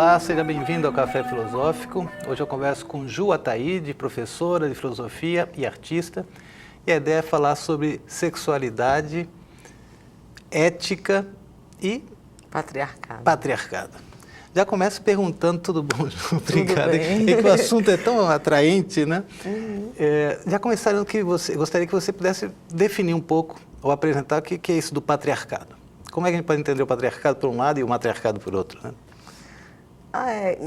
Olá, seja bem-vindo ao Café Filosófico. Hoje eu converso com Ju Ataíde, professora de filosofia e artista. E a ideia é falar sobre sexualidade, ética e patriarcado. Já começo perguntando, tudo bom, Ju? Obrigado. É que o assunto é tão atraente, né? Já começaram gostaria que você pudesse definir um pouco ou apresentar o que é isso do patriarcado. Como é que a gente pode entender o patriarcado por um lado e o matriarcado por outro, né?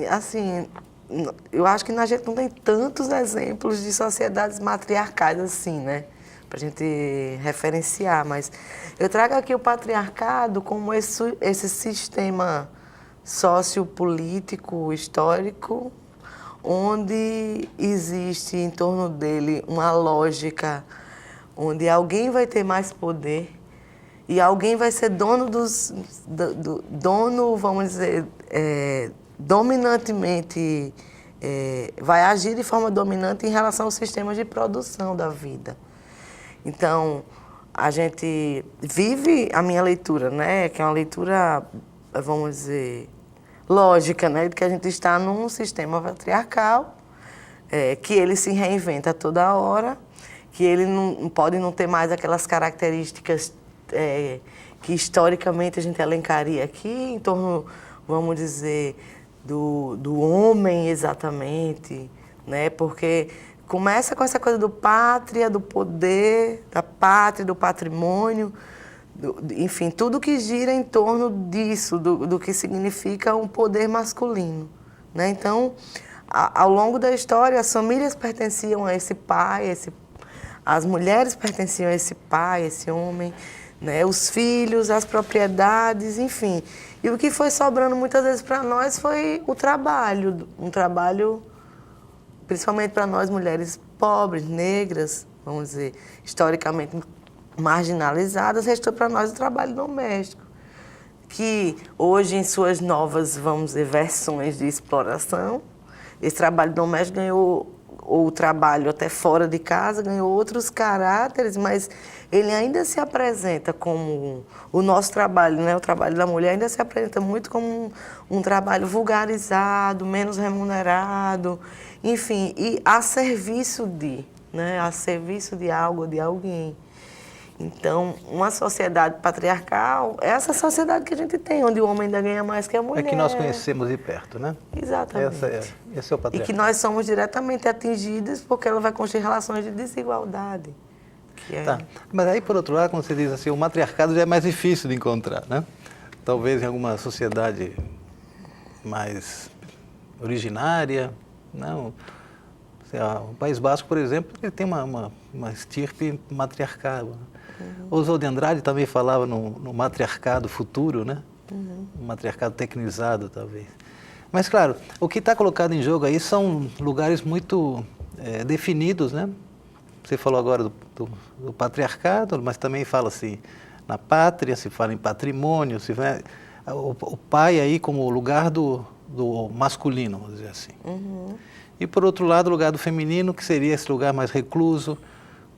Assim, eu acho que a gente não tem tantos exemplos de sociedades matriarcais assim, né? Para a gente referenciar, mas eu trago aqui o patriarcado como esse sistema sociopolítico, histórico, onde existe em torno dele uma lógica onde alguém vai ter mais poder e alguém vai ser dono vamos dizer, dominantemente, vai agir de forma dominante em relação aos sistemas de produção da vida. Então, a gente vive a minha leitura, né, que é uma leitura, vamos dizer, lógica, né, de que a gente está num sistema patriarcal, que ele se reinventa a toda hora, que ele não pode não ter mais aquelas características que historicamente a gente elencaria aqui em torno, vamos dizer, do homem exatamente, né? Porque começa com essa coisa do pátria, do poder, da pátria, do patrimônio, enfim, tudo que gira em torno disso, do que significa um poder masculino, né? Então, ao longo da história, as famílias pertenciam a esse pai, as mulheres pertenciam a esse pai, esse homem, né? Os filhos, as propriedades, enfim. E o que foi sobrando muitas vezes para nós foi o trabalho, um trabalho, principalmente para nós mulheres pobres, negras, vamos dizer, historicamente marginalizadas, restou para nós o trabalho doméstico, que hoje em suas novas, vamos dizer, versões de exploração, esse trabalho doméstico ganhou, ou o trabalho até fora de casa, ganhou outros caráteres, mas ele ainda se apresenta como o nosso trabalho, né? O trabalho da mulher ainda se apresenta muito como um trabalho vulgarizado, menos remunerado, enfim, e a serviço de, né? A serviço de algo, de alguém. Então, uma sociedade patriarcal é essa sociedade que a gente tem, onde o homem ainda ganha mais que a mulher. É que nós conhecemos de perto, né? Exatamente. Esse é o patriarcado. E que nós somos diretamente atingidos porque ela vai construir relações de desigualdade. Tá. Mas aí, por outro lado, quando você diz assim, o matriarcado já é mais difícil de encontrar, né? Talvez em alguma sociedade mais originária, não? O País Basco, por exemplo, ele tem uma estirpe matriarcal. Oswald de Andrade também falava no matriarcado futuro, né? Um matriarcado tecnizado, talvez. Mas, claro, o que está colocado em jogo aí são lugares muito definidos, né? Você falou agora do patriarcado, mas também fala-se na pátria, se fala em patrimônio, o pai aí como lugar do masculino, vamos dizer assim. E, por outro lado, o lugar do feminino, que seria esse lugar mais recluso,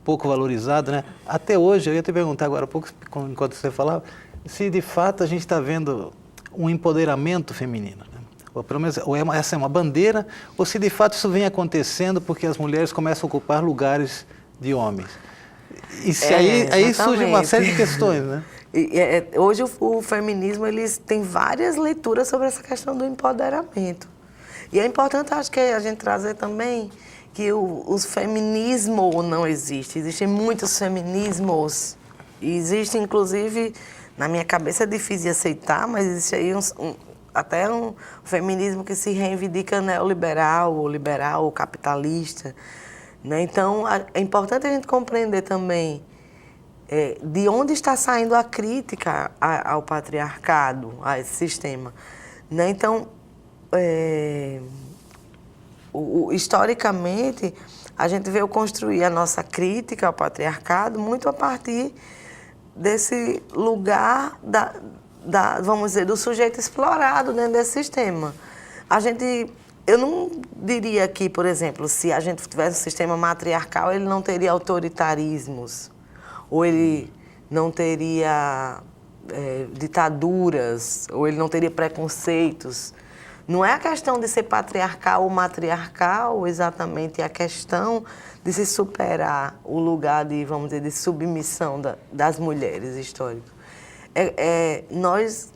pouco valorizado, né? Até hoje, eu ia te perguntar agora há pouco, enquanto você falava, se de fato a gente está vendo um empoderamento feminino, né? Ou pelo menos, essa é uma bandeira, ou se de fato isso vem acontecendo porque as mulheres começam a ocupar lugares de homens. E se aí surge uma série de questões, né? Hoje o feminismo tem várias leituras sobre essa questão do empoderamento. E é importante, acho que a gente trazer também que os feminismos não existem. Existem muitos feminismos. E existe, inclusive, na minha cabeça é difícil de aceitar, mas existe aí até um feminismo que se reivindica neoliberal, ou liberal, ou capitalista, né? Então, é importante a gente compreender também de onde está saindo a crítica ao patriarcado, a esse sistema, né? Então, historicamente, a gente veio construir a nossa crítica ao patriarcado muito a partir desse lugar vamos dizer, do sujeito explorado dentro desse sistema. Eu não diria que, por exemplo, se a gente tivesse um sistema matriarcal, ele não teria autoritarismos, ou ele não teria ditaduras, ou ele não teria preconceitos, Não é a questão de ser patriarcal ou matriarcal, exatamente, é a questão de se superar o lugar de, vamos dizer, de submissão das mulheres históricas. Nós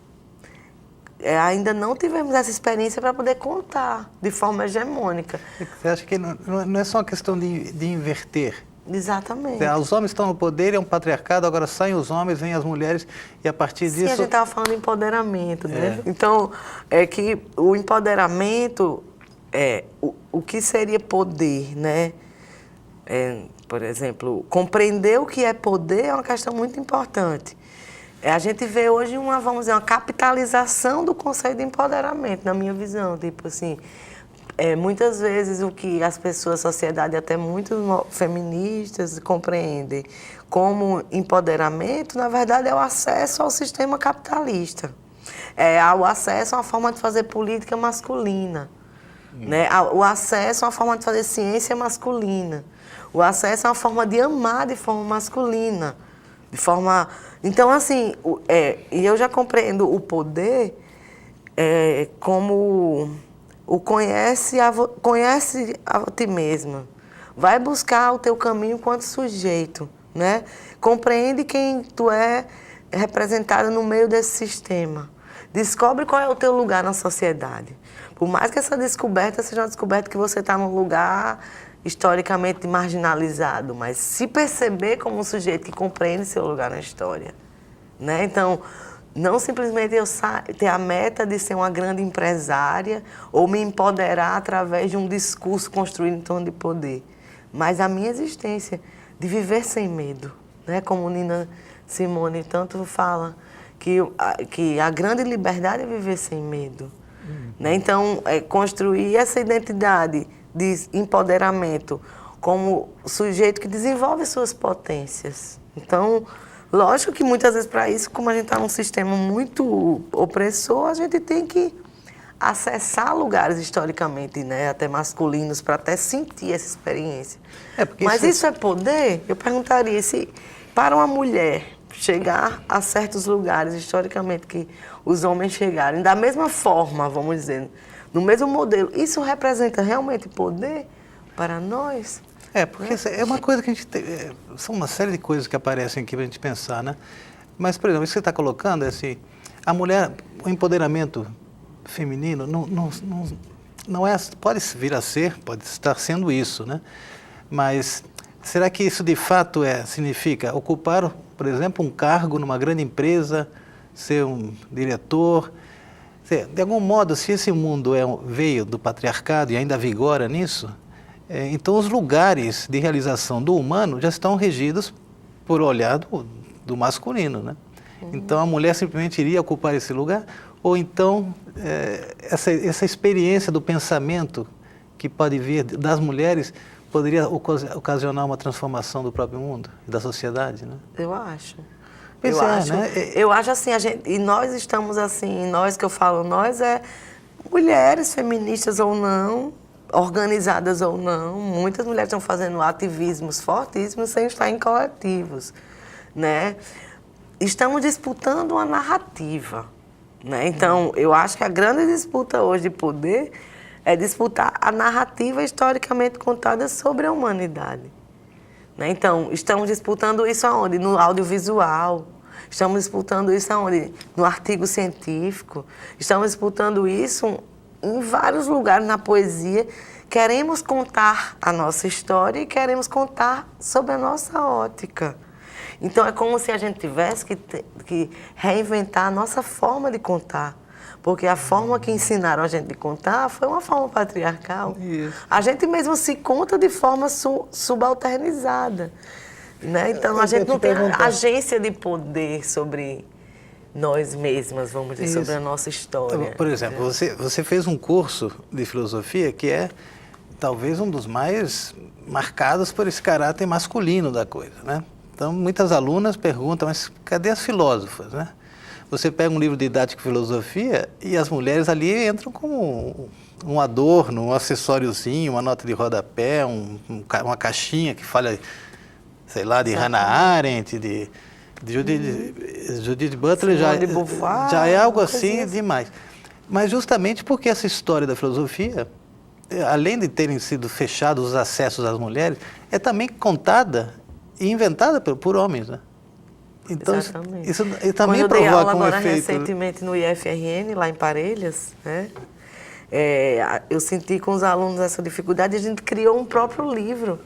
ainda não tivemos essa experiência para poder contar de forma hegemônica. Você acha que não é só uma questão de inverter? Exatamente. Os homens estão no poder, é um patriarcado, agora saem os homens, vêm as mulheres, e a partir disso... Sim, a gente estava falando de empoderamento, né? Então, é que o empoderamento, o que seria poder, né? Por exemplo, compreender o que é poder é uma questão muito importante. A gente vê hoje vamos dizer, uma capitalização do conceito de empoderamento, na minha visão, tipo assim... muitas vezes o que as pessoas, a sociedade, até muitos feministas compreendem como empoderamento, na verdade é o acesso ao sistema capitalista. O acesso a uma forma de fazer política masculina. Né? O acesso a uma forma de fazer ciência masculina. O acesso a uma forma de amar de forma masculina. Então, assim, e eu já compreendo o poder como... conhece a ti mesma. Vai buscar o teu caminho enquanto sujeito, né? Compreende quem tu é representado no meio desse sistema. Descobre qual é o teu lugar na sociedade. Por mais que essa descoberta seja uma descoberta que você está num lugar historicamente marginalizado, mas se perceber como um sujeito que compreende seu lugar na história, né? Então, não simplesmente eu ter a meta de ser uma grande empresária ou me empoderar através de um discurso construído em torno de poder, mas a minha existência de viver sem medo, né? Como Nina Simone tanto fala, que a grande liberdade é viver sem medo. Né? Então, construir essa identidade de empoderamento como sujeito que desenvolve suas potências. Então, lógico que muitas vezes para isso, como a gente está num sistema muito opressor, a gente tem que acessar lugares historicamente, né, até masculinos, para até sentir essa experiência. Mas isso é poder? Eu perguntaria se para uma mulher chegar a certos lugares historicamente que os homens chegaram, da mesma forma, vamos dizer, no mesmo modelo, isso representa realmente poder para nós? Porque é uma coisa que a gente tem, são uma série de coisas que aparecem aqui para a gente pensar, né? Mas, por exemplo, isso que você está colocando, assim, a mulher, o empoderamento feminino não é, pode vir a ser, pode estar sendo isso, né? Mas será que isso de fato significa ocupar, por exemplo, um cargo numa grande empresa, ser um diretor? De algum modo, se esse mundo veio do patriarcado e ainda vigora nisso, então os lugares de realização do humano já estão regidos por olhar do masculino, né? Então a mulher simplesmente iria ocupar esse lugar, ou então essa experiência do pensamento que pode vir das mulheres poderia ocasionar uma transformação do próprio mundo e da sociedade, né? Eu acho. Né? Eu acho assim, e nós estamos assim, nós que eu falo, nós mulheres feministas ou não, organizadas ou não, muitas mulheres estão fazendo ativismos fortíssimos sem estar em coletivos, né? Estamos disputando uma narrativa, né? Então, eu acho que a grande disputa hoje de poder é disputar a narrativa historicamente contada sobre a humanidade. Né? Então, estamos disputando isso aonde? No audiovisual. Estamos disputando isso aonde? No artigo científico. Estamos disputando isso em vários lugares na poesia. Queremos contar a nossa história e queremos contar sobre a nossa ótica. Então, é como se a gente tivesse que reinventar a nossa forma de contar. Porque a forma que ensinaram a gente a contar foi uma forma patriarcal. Isso. A gente mesmo se conta de forma subalternizada. Né? Então, a gente não tem agência de poder sobre nós mesmas, vamos dizer, sobre a nossa história. Por exemplo, você fez um curso de filosofia que é talvez um dos mais marcados por esse caráter masculino da coisa, né? Então, muitas alunas perguntam, mas cadê as filósofas, né? Você pega um livro de didática e filosofia e as mulheres ali entram como um adorno, um acessóriozinho, uma nota de rodapé, uma caixinha que fala, sei lá, de Hannah Arendt, de Judith Butler, já é algo assim demais. Mas justamente porque essa história da filosofia, além de terem sido fechados os acessos às mulheres, é também contada e inventada por homens, né? Então, Exatamente. isso também Quando eu dei aula provoca um agora efeito. recentemente no IFRN, lá em Parelhas, né? Eu senti com os alunos essa dificuldade e a gente criou um próprio livro.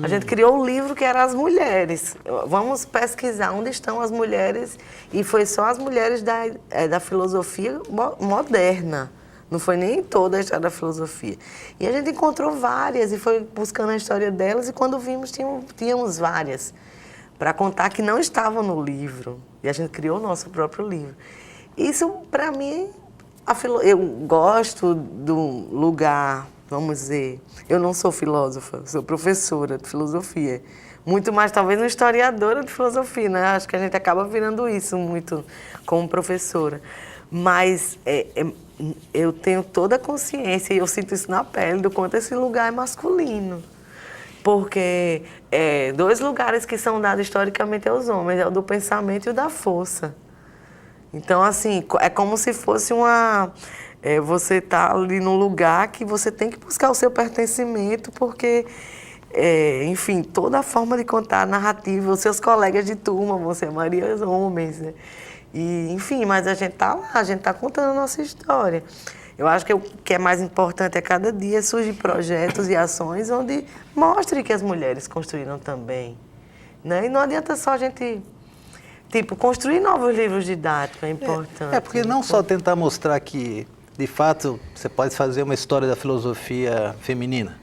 A gente criou um livro que era As Mulheres. Vamos pesquisar onde estão as mulheres, e foi só as mulheres da filosofia moderna. Não foi nem toda a história da filosofia. E a gente encontrou várias e foi buscando a história delas, e quando vimos, tínhamos várias para contar que não estavam no livro. E a gente criou o nosso próprio livro. Isso, para mim, eu gosto do lugar, vamos dizer, eu não sou filósofa, sou professora de filosofia. Muito mais, talvez, uma historiadora de filosofia, né? Acho que a gente acaba virando isso muito como professora. Mas eu tenho toda a consciência, e eu sinto isso na pele, do quanto esse lugar é masculino. Porque dois lugares que são dados historicamente aos homens, é o do pensamento e o da força. Então, assim, é como se fosse você está ali num lugar que você tem que buscar o seu pertencimento, porque, enfim, toda a forma de contar a narrativa, os seus colegas de turma, você é maioria homens, né? E, enfim, mas a gente está lá, a gente está contando a nossa história. Eu acho que o que é mais importante a cada dia surgem projetos e ações onde mostre que as mulheres construíram também, né? E não adianta só a gente, construir novos livros didáticos, é importante. Porque não só tentar mostrar que, de fato, você pode fazer uma história da filosofia feminina,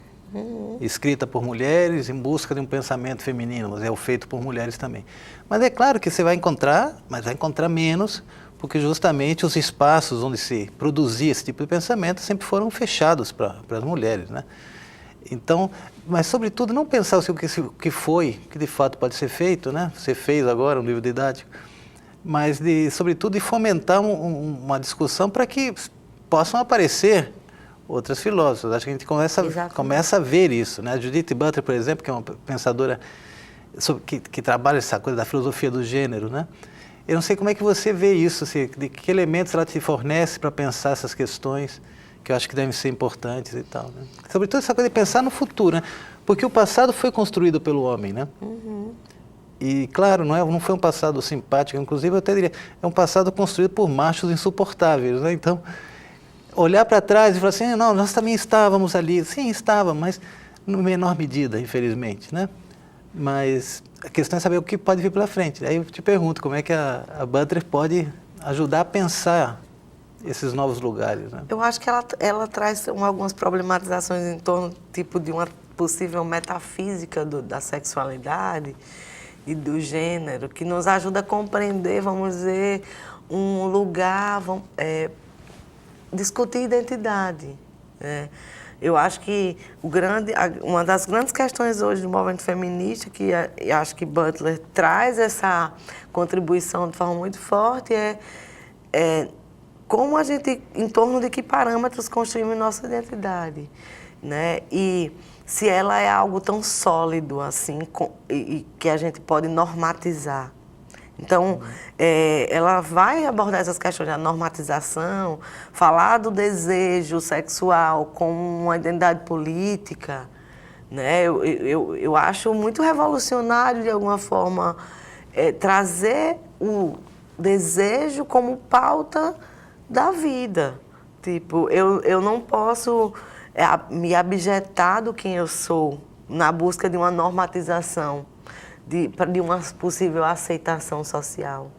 escrita por mulheres em busca de um pensamento feminino, mas é feito por mulheres também. Mas é claro que você vai encontrar, mas vai encontrar menos, porque justamente os espaços onde se produzia esse tipo de pensamento sempre foram fechados para as mulheres, né? Então, mas sobretudo não pensar o que foi, que de fato pode ser feito, né? Você fez agora um livro didático, mas sobretudo de fomentar uma discussão para que possam aparecer outras filósofas. Acho que a gente começa a ver isso, né? A Judith Butler, por exemplo, que é uma pensadora que trabalha essa coisa da filosofia do gênero, né? Eu não sei como é que você vê isso, de que elementos ela te fornece para pensar essas questões, que eu acho que devem ser importantes e tal, né? Sobretudo essa coisa de pensar no futuro, né? Porque o passado foi construído pelo homem, né? E, claro, não foi um passado simpático, inclusive eu até diria, é um passado construído por machos insuportáveis, né? Então, olhar para trás e falar assim, não, nós também estávamos ali. Sim, estávamos, mas em menor medida, infelizmente, né? Mas a questão é saber o que pode vir pela frente. Aí eu te pergunto, como é que a Butler pode ajudar a pensar esses novos lugares, né? Eu acho que ela traz algumas problematizações em torno, de uma possível metafísica da sexualidade e do gênero, que nos ajuda a compreender, vamos dizer, um lugar, discutir identidade, né? Eu acho que uma das grandes questões hoje do movimento feminista, que eu acho que Butler traz essa contribuição de forma muito forte, como a gente, em torno de que parâmetros construímos nossa identidade, né? E se ela é algo tão sólido assim, e que a gente pode normatizar. Então, ela vai abordar essas questões da normatização, falar do desejo sexual como uma identidade política, né? Eu acho muito revolucionário, de alguma forma, trazer o desejo como pauta da vida. Eu não posso me abjetar do quem eu sou na busca de uma normatização, de uma possível aceitação social.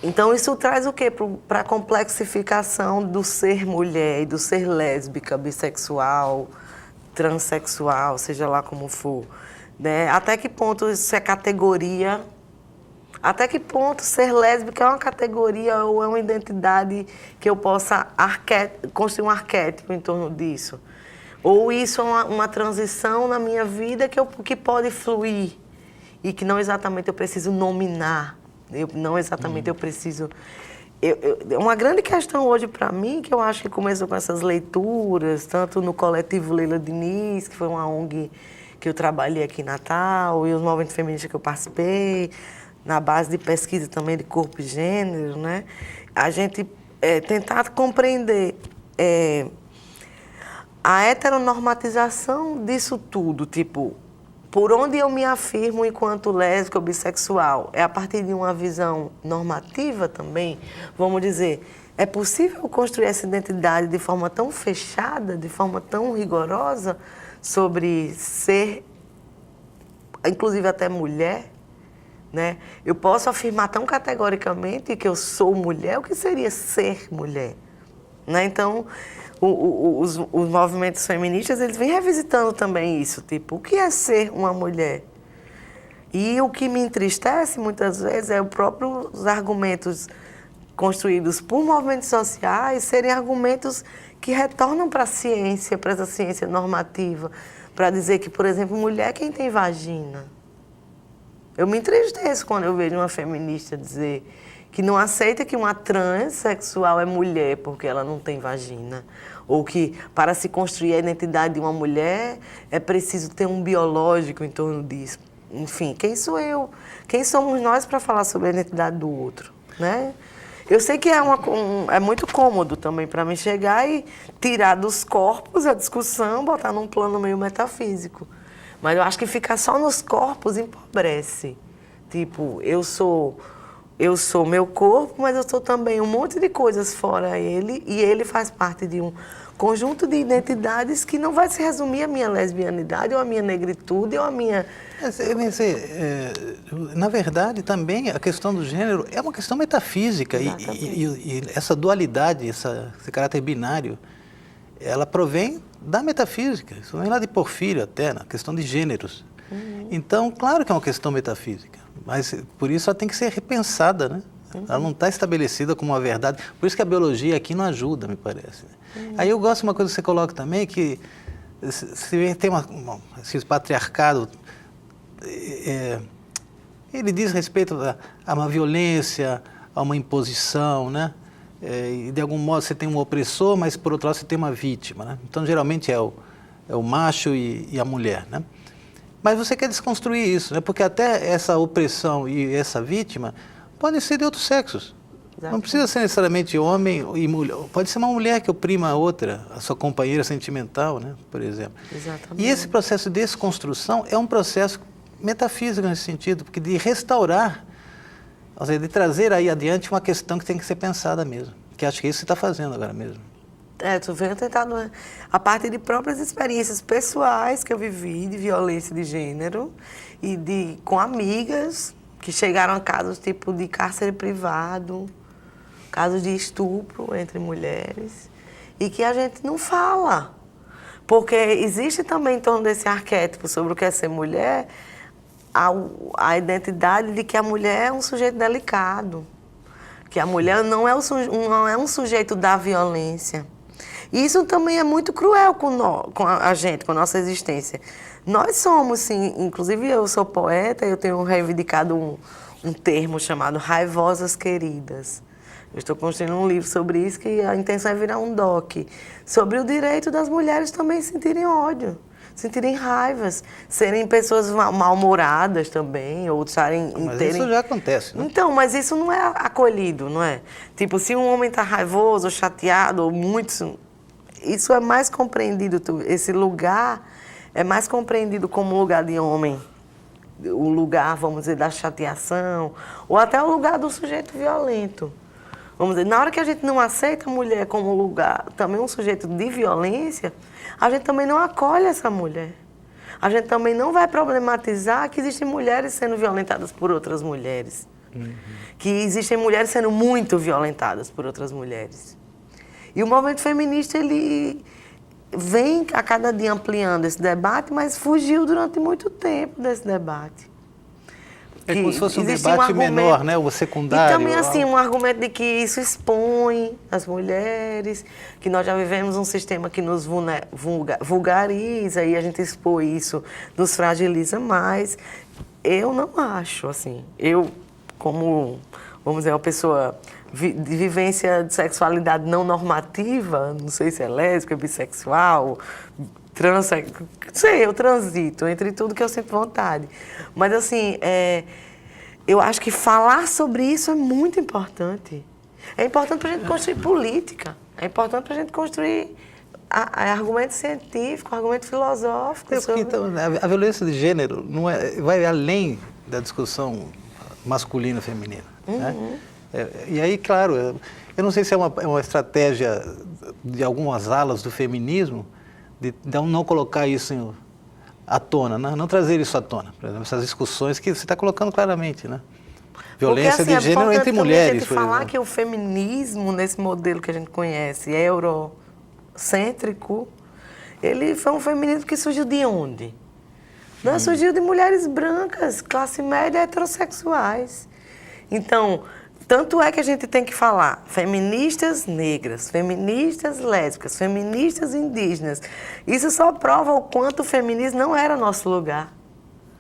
Então, isso traz o quê? Para a complexificação do ser mulher, e do ser lésbica, bissexual, transexual, seja lá como for, né? Até que ponto isso é categoria? Até que ponto ser lésbica é uma categoria ou é uma identidade que eu possa construir um arquétipo em torno disso? Ou isso é uma transição na minha vida que pode fluir e que não exatamente eu preciso nominar, não exatamente eu preciso... Uma grande questão hoje para mim, que eu acho que começou com essas leituras, tanto no coletivo Leila Diniz, que foi uma ONG que eu trabalhei aqui em Natal, e os movimentos feministas que eu participei, na base de pesquisa também de corpo e gênero, né? A gente tentar compreender a heteronormatização disso tudo, tipo, por onde eu me afirmo enquanto lésbica ou bissexual? É a partir de uma visão normativa também? Vamos dizer, é possível construir essa identidade de forma tão fechada, de forma tão rigorosa, sobre ser, inclusive até mulher? Né? Eu posso afirmar tão categoricamente que eu sou mulher, o que seria ser mulher? Né? Então, os movimentos feministas, eles vêm revisitando também isso, tipo, o que é ser uma mulher? E o que me entristece muitas vezes é os próprios argumentos construídos por movimentos sociais serem argumentos que retornam para a ciência, para essa ciência normativa, para dizer que, por exemplo, mulher é quem tem vagina. Eu me entristeço quando eu vejo uma feminista dizer que não aceita que uma transexual é mulher porque ela não tem vagina. Ou que para se construir a identidade de uma mulher é preciso ter um biológico em torno disso. Enfim, quem sou eu? Quem somos nós para falar sobre a identidade do outro? Né? Eu sei que é muito cômodo também para mim chegar e tirar dos corpos a discussão, botar num plano meio metafísico. Mas eu acho que ficar só nos corpos empobrece. Tipo, eu sou meu corpo, mas eu sou também um monte de coisas fora ele, e ele faz parte de um conjunto de identidades que não vai se resumir à minha lesbianidade, ou à minha negritude, ou à minha... Na verdade, também a questão do gênero é uma questão metafísica, e essa dualidade, esse caráter binário, ela provém da metafísica, isso vem lá de Porfírio até, na questão de gêneros. Então, claro que é uma questão metafísica, mas por isso ela tem que ser repensada, né? Ela não está estabelecida como uma verdade, por isso que a biologia aqui não ajuda, me parece. Aí eu gosto de uma coisa que você coloca também, que se tem esse patriarcado, ele diz respeito a uma violência, a uma imposição, né? E de algum modo você tem um opressor, mas por outro lado você tem uma vítima, né? Então geralmente é o macho e a mulher, né? Mas você quer desconstruir isso, né? Porque até essa opressão e essa vítima podem ser de outros sexos. Exatamente. Não precisa ser necessariamente homem e mulher. Pode ser uma mulher que oprima a outra, a sua companheira sentimental, né? Por exemplo. Exatamente. E esse processo de desconstrução é um processo metafísico nesse sentido, porque de restaurar, ou seja, de trazer aí adiante uma questão que tem que ser pensada mesmo. Que acho que é isso que você está fazendo agora mesmo. Tu veio tentando, a partir de próprias experiências pessoais que eu vivi de violência de gênero e com amigas que chegaram a casos tipo de cárcere privado, casos de estupro entre mulheres, e que a gente não fala. Porque existe também em torno desse arquétipo sobre o que é ser mulher, a identidade de que a mulher é um sujeito delicado, que a mulher não é um sujeito da violência. E isso também é muito cruel com a gente, com a nossa existência. Nós somos, sim, inclusive eu sou poeta, eu tenho reivindicado um termo chamado raivosas queridas. Eu estou construindo um livro sobre isso, que a intenção é virar um doc, sobre o direito das mulheres também sentirem ódio, sentirem raivas, serem pessoas mal-humoradas também, ou estarem... Mas isso já acontece, né? Então, mas isso não é acolhido, não é? Tipo, se um homem está raivoso, ou chateado, ou muito... Isso é mais compreendido, esse lugar é mais compreendido como lugar de homem, o lugar, vamos dizer, da chateação, ou até o lugar do sujeito violento. Vamos dizer, na hora que a gente não aceita a mulher como lugar, também um sujeito de violência, a gente também não acolhe essa mulher. A gente também não vai problematizar que existem mulheres sendo violentadas por outras mulheres. Que existem mulheres sendo muito violentadas por outras mulheres. E o movimento feminista, ele vem a cada dia ampliando esse debate, mas fugiu durante muito tempo desse debate. É como se fosse um debate menor, né? O secundário. E também, assim, um argumento de que isso expõe as mulheres, que nós já vivemos um sistema que nos vulgariza, e a gente expor isso nos fragiliza mais. Eu não acho, assim. Eu, como, vamos dizer, uma pessoa de vivência de sexualidade não normativa, não sei se é lésbica, bissexual, transexual, não sei, eu transito entre tudo que eu sinto vontade. Mas, assim, eu acho que falar sobre isso é muito importante. É importante para a gente construir política, é importante para a gente construir argumento científico, argumento filosófico. Então, a violência de gênero não vai além da discussão masculina e feminina. Né? E aí, claro, eu não sei se é uma estratégia de algumas alas do feminismo de não colocar isso à tona, né? Não trazer isso à tona. Por exemplo, essas discussões que você está colocando claramente, né? Violência porque, assim, de gênero entre mulheres. A gente falar que o feminismo, nesse modelo que a gente conhece, eurocêntrico, ele foi um feminismo que surgiu de onde? Não, surgiu de mulheres brancas, classe média, heterossexuais. Então, tanto é que a gente tem que falar feministas negras, feministas lésbicas, feministas indígenas. Isso só prova o quanto o feminismo não era nosso lugar.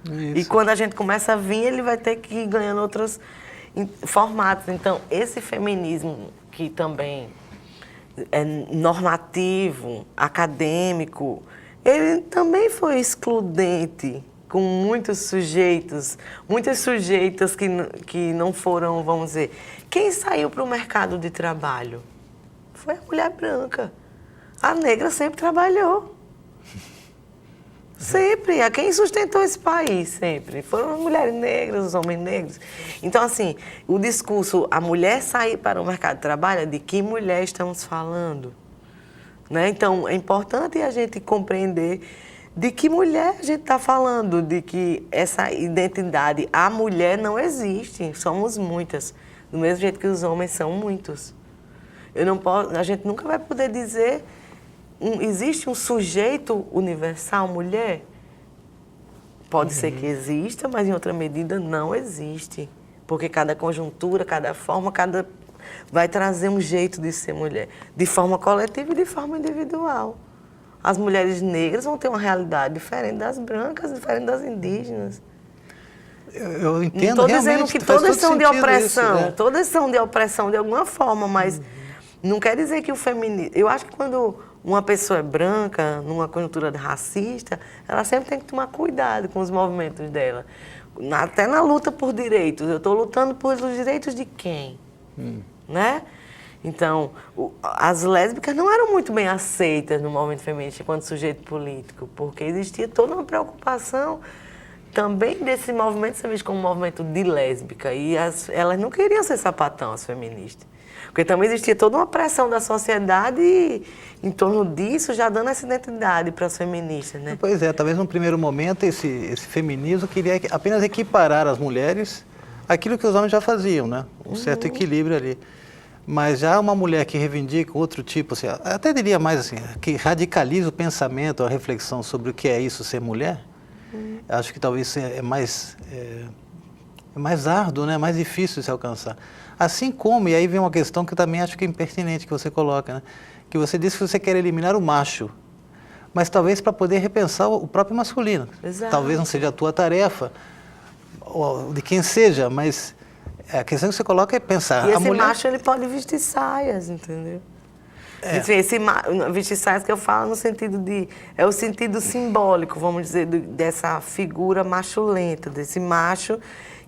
Isso. E quando a gente começa a vir, ele vai ter que ir ganhando outros formatos. Então, esse feminismo que também é normativo, acadêmico, ele também foi excludente com muitas sujeitas que não foram, vamos dizer... Quem saiu para o mercado de trabalho? Foi a mulher branca. A negra sempre trabalhou. Sempre. Quem sustentou esse país, sempre. Foram as mulheres negras, os homens negros. Então, assim, o discurso, a mulher sair para o mercado de trabalho, de que mulher estamos falando? Né? Então, é importante a gente compreender de que mulher a gente está falando, de que essa identidade, a mulher não existe, somos muitas, do mesmo jeito que os homens são muitos. A gente nunca vai poder dizer, existe um sujeito universal, mulher? Pode ser que exista, mas em outra medida não existe, porque cada conjuntura, cada forma, vai trazer um jeito de ser mulher, de forma coletiva e de forma individual. As mulheres negras vão ter uma realidade diferente das brancas, diferente das indígenas. Eu entendo. Não estou dizendo que todas são de opressão, isso, né? Todas são de opressão de alguma forma, mas não quer dizer que o feminismo... Eu acho que quando uma pessoa é branca, numa conjuntura racista, ela sempre tem que tomar cuidado com os movimentos dela. Até na luta por direitos. Eu estou lutando pelos direitos de quem? Né? Então, as lésbicas não eram muito bem aceitas no movimento feminista enquanto sujeito político, porque existia toda uma preocupação também desse movimento ser visto como um movimento de lésbica. E elas não queriam ser sapatão, as feministas. Porque também existia toda uma pressão da sociedade em torno disso, já dando essa identidade para as feministas, né? Pois é, talvez num primeiro momento esse feminismo queria apenas equiparar as mulheres àquilo que os homens já faziam, né? Um certo equilíbrio ali. Mas já uma mulher que reivindica outro tipo, assim, até diria mais assim, que radicaliza o pensamento, a reflexão sobre o que é isso ser mulher, acho que talvez é mais árduo, né? Mais difícil de se alcançar. Assim como, e aí vem uma questão que eu também acho que é impertinente que você coloca, né? Que você disse que você quer eliminar o macho, mas talvez para poder repensar o próprio masculino. Exato. Talvez não seja a tua tarefa, ou de quem seja, mas... A questão que você coloca é pensar... E esse macho, ele pode vestir saias, entendeu? Vestir saias que eu falo no sentido de... É o sentido simbólico, vamos dizer, dessa figura machulenta, desse macho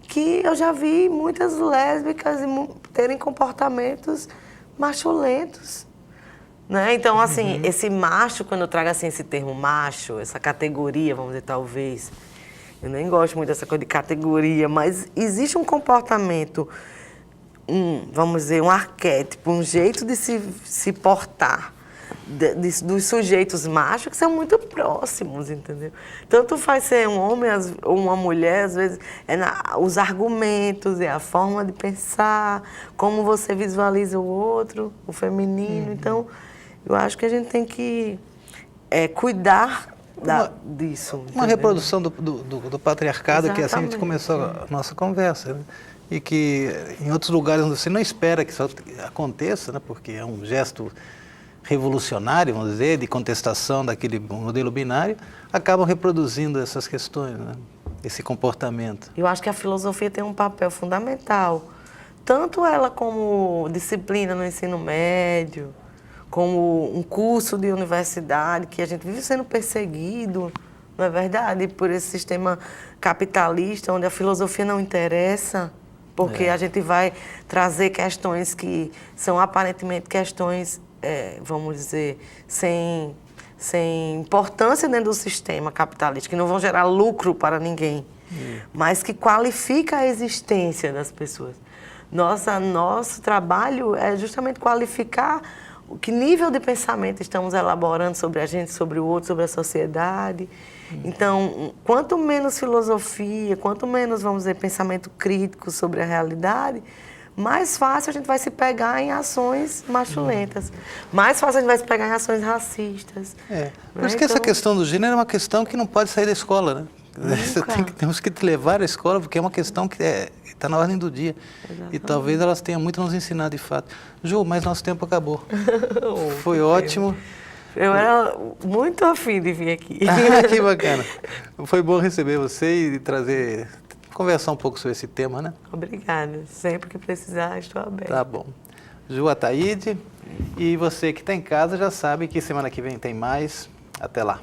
que eu já vi muitas lésbicas terem comportamentos machulentos. Né? Então, assim, esse macho, quando eu trago assim, esse termo macho, essa categoria, vamos dizer, talvez... Eu nem gosto muito dessa coisa de categoria, mas existe um comportamento, vamos dizer, um arquétipo, um jeito de se portar dos sujeitos machos que são muito próximos, entendeu? Tanto faz ser um homem ou uma mulher, às vezes, os argumentos, é a forma de pensar, como você visualiza o outro, o feminino. Então, eu acho que a gente tem que cuidar disso. Uma entendeu? Reprodução do patriarcado. Exatamente. Que assim a gente começou a nossa conversa, né? E que em outros lugares onde você não espera que isso aconteça, né? Porque é um gesto revolucionário, vamos dizer, de contestação daquele modelo binário, acabam reproduzindo essas questões, né? Esse comportamento. Eu acho que a filosofia tem um papel fundamental, tanto ela como disciplina no ensino médio, como um curso de universidade, que a gente vive sendo perseguido, não é verdade? Por esse sistema capitalista, onde a filosofia não interessa, porque a gente vai trazer questões que são aparentemente questões, vamos dizer, sem importância dentro do sistema capitalista, que não vão gerar lucro para ninguém, mas que qualifica a existência das pessoas. Nosso trabalho é justamente qualificar o que nível de pensamento estamos elaborando sobre a gente, sobre o outro, sobre a sociedade. Então, quanto menos filosofia, quanto menos, vamos dizer, pensamento crítico sobre a realidade, mais fácil a gente vai se pegar em ações machulentas. Mais fácil a gente vai se pegar em ações racistas. Por isso que essa questão do gênero é uma questão que não pode sair da escola, né? Temos que te levar à escola, porque é uma questão que está na ordem do dia. Exatamente. E talvez elas tenham muito a nos ensinar de fato. Ju, mas nosso tempo acabou. Foi ótimo. Eu era muito afim de vir aqui. Que bacana. Foi bom receber você e conversar um pouco sobre esse tema, né? Obrigada. Sempre que precisar, estou aberta. Tá bom. Ju Ataíde, e você que está em casa já sabe que semana que vem tem mais. Até lá.